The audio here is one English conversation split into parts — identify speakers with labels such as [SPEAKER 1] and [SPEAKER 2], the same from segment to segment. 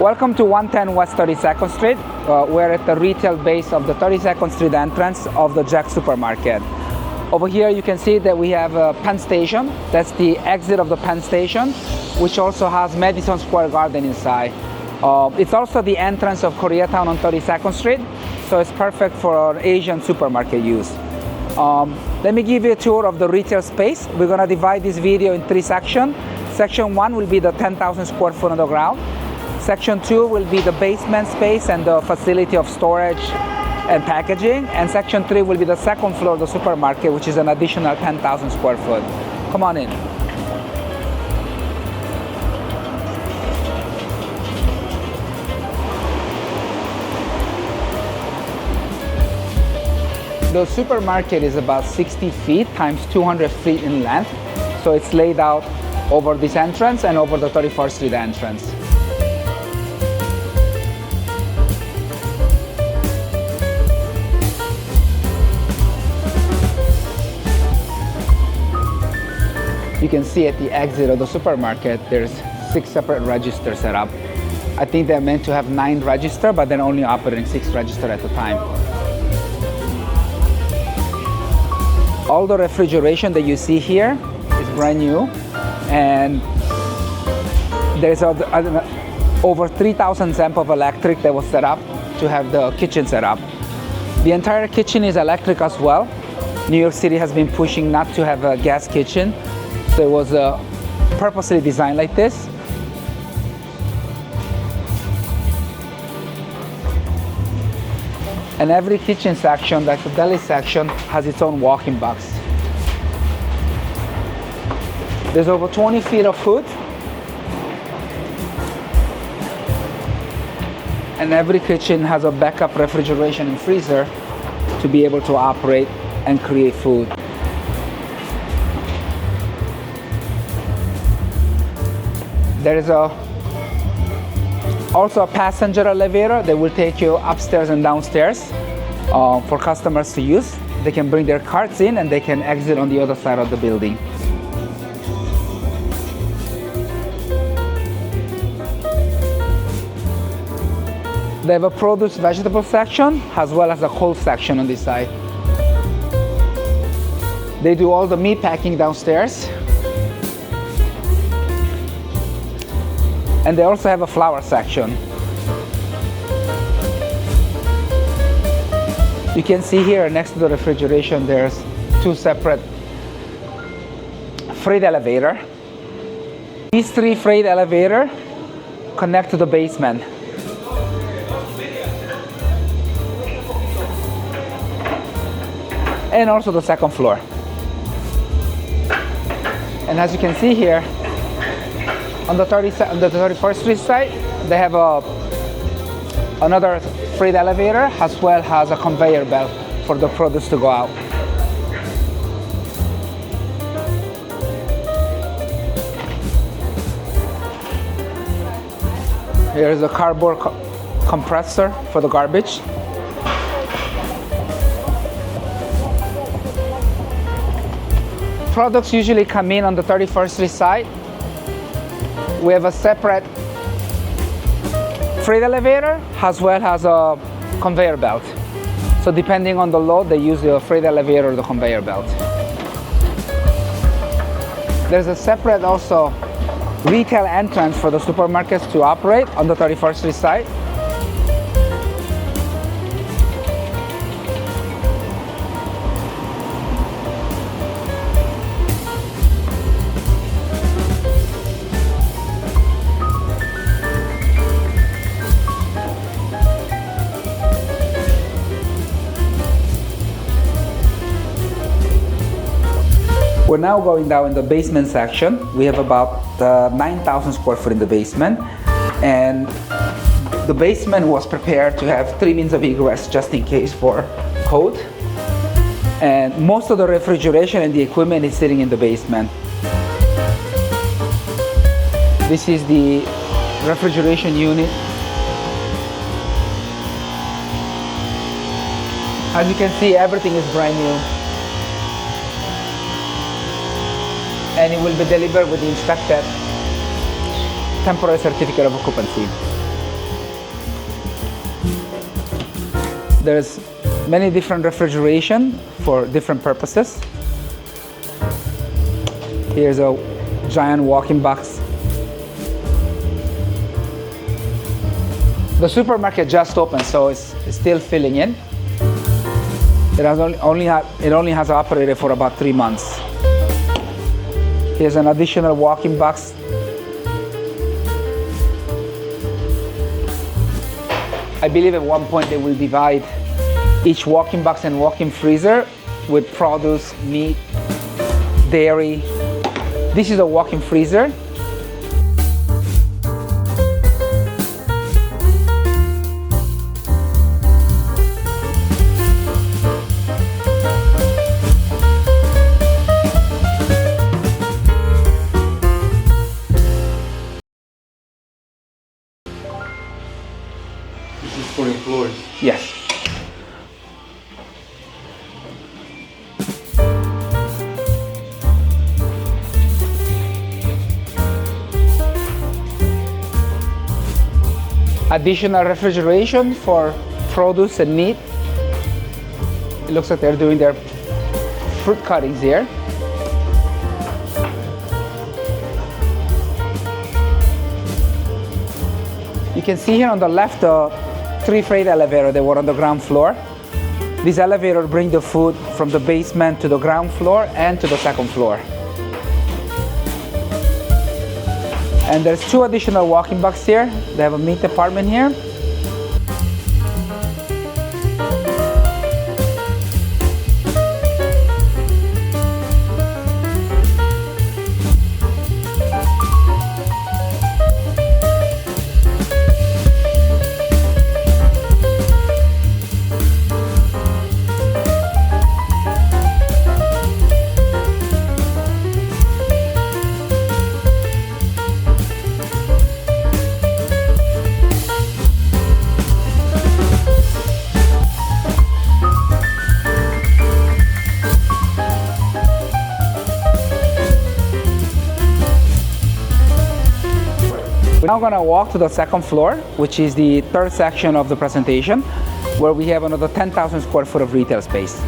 [SPEAKER 1] Welcome to 110 West 32nd Street. We're at the retail base of the 32nd Street entrance of the Jack supermarket. Over here you can see that we have a Penn Station. That's the exit of the Penn Station, which also has Madison Square Garden inside. It's also the entrance of Koreatown on 32nd Street, so it's perfect for Asian supermarket use. Let me give you a tour of the retail space. We're gonna divide this video in three sections. Section 1 will be the 10,000 square foot on the ground. Section 2 will be the basement space and the facility of storage and packaging. And Section 3 will be the second floor of the supermarket, which is an additional 10,000 square foot. Come on in. The supermarket is about 60 feet times 200 feet in length. So it's laid out over this entrance and over the 31st Street entrance. You can see at the exit of the supermarket, there's 6 separate registers set up. I think they're meant to have 9 registers, but they're only operating 6 registers at a time. All the refrigeration that you see here is brand new, and there's over 3,000 amp of electric that was set up to have the kitchen set up. The entire kitchen is electric as well. New York City has been pushing not to have a gas kitchen, so it was purposely designed like this. And every kitchen section, like the deli section, has its own walk-in box. There's over 20 feet of food. And every kitchen has a backup refrigeration and freezer to be able to operate and create food. There is also a passenger elevator that will take you upstairs and downstairs for customers to use. They can bring their carts in and they can exit on the other side of the building. They have a produce vegetable section as well as a cold section on this side. They do all the meat packing downstairs. And they also have a flower section. You can see here next to the refrigeration there's 2 separate freight elevators. These 3 freight elevators connect to the basement. And also the second floor. And as you can see here, on the 31st Street side, they have another freight elevator as well as a conveyor belt for the produce to go out. Here is a cardboard compressor for the garbage. Products usually come in on the 31st Street side. We have a separate freight elevator as well as a conveyor belt. So depending on the load, they use the freight elevator or the conveyor belt. There's a separate also retail entrance for the supermarkets to operate on the 31st Street side. We're now going down in the basement section. We have about 9,000 square foot in the basement. And the basement was prepared to have 3 means of egress just in case for code. And most of the refrigeration and the equipment is sitting in the basement. This is the refrigeration unit. As you can see, everything is brand new. And it will be delivered with the inspected temporary certificate of occupancy. There's many different refrigeration for different purposes. Here's a giant walk-in box. The supermarket just opened, so it's still filling in. It only has operated for about 3 months. Here's an additional walk-in box. I believe at one point they will divide each walk-in box and walk-in freezer with produce, meat, dairy. This is a walk-in freezer.
[SPEAKER 2] This is for employees.
[SPEAKER 1] Yes. Additional refrigeration for produce and meat. It looks like they're doing their fruit cuttings here. You can see here on the left the 3 freight elevators that were on the ground floor. These elevators bring the food from the basement to the ground floor and to the second floor. And there's 2 additional walk-in boxes here. They have a meat department here. We're now going to walk to the second floor, which is the third section of the presentation, where we have another 10,000 square foot of retail space.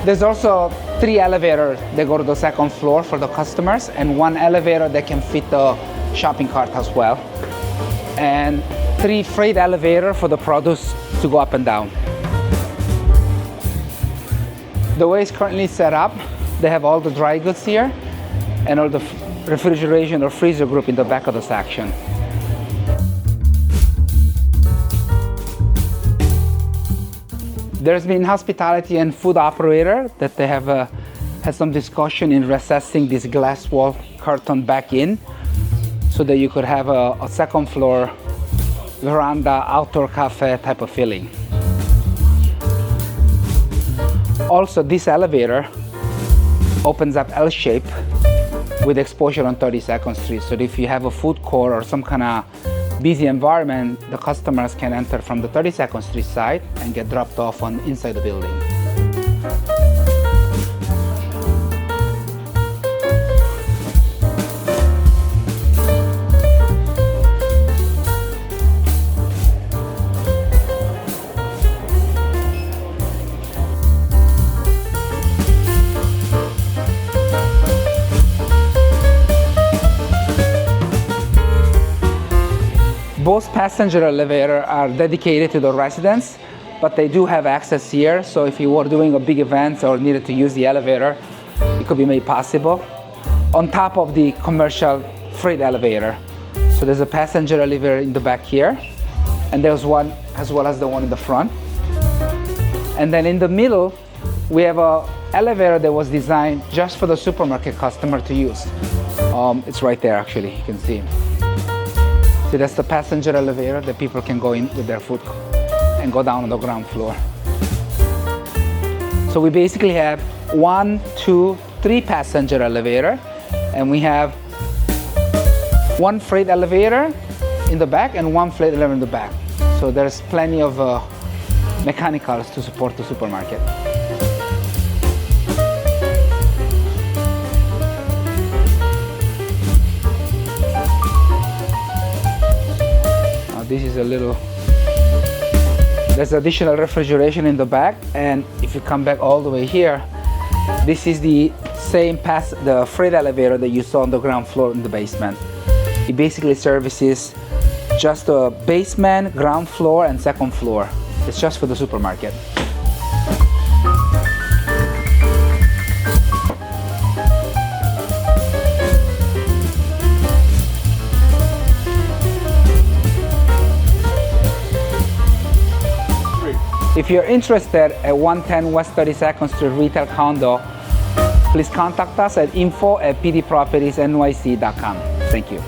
[SPEAKER 1] There's also 3 elevators that go to the second floor for the customers, and 1 elevator that can fit the shopping cart as well. And 3 freight elevators for the produce to go up and down. The way it's currently set up, they have all the dry goods here, and all the refrigeration or freezer group in the back of the section. There's been hospitality and food operator that they have had some discussion in recessing this glass wall curtain back in so that you could have a second floor veranda, outdoor cafe type of feeling. Also, this elevator opens up L-shape with exposure on 32nd Street. So if you have a food court or some kind of busy environment, the customers can enter from the 32nd Street side and get dropped off on inside the building. Both passenger elevators are dedicated to the residents, but they do have access here. So if you were doing a big event or needed to use the elevator, it could be made possible. On top of the commercial freight elevator. So there's a passenger elevator in the back here, and there's one as well as the one in the front. And then in the middle, we have an elevator that was designed just for the supermarket customer to use. It's right there, actually, you can see. See, that's the passenger elevator that people can go in with their food and go down on the ground floor. So we basically have 1, 2, 3 passenger elevator, and we have 1 freight elevator in the back and 1 freight elevator in the back. So there's plenty of mechanicals to support the supermarket. This is there's additional refrigeration in the back, and if you come back all the way here, this is the same the freight elevator that you saw on the ground floor in the basement. It basically services just the basement, ground floor, and second floor. It's just for the supermarket. If you're interested at 110 West 32nd Street retail condo, please contact us at info@pdpropertiesnyc.com. Thank you.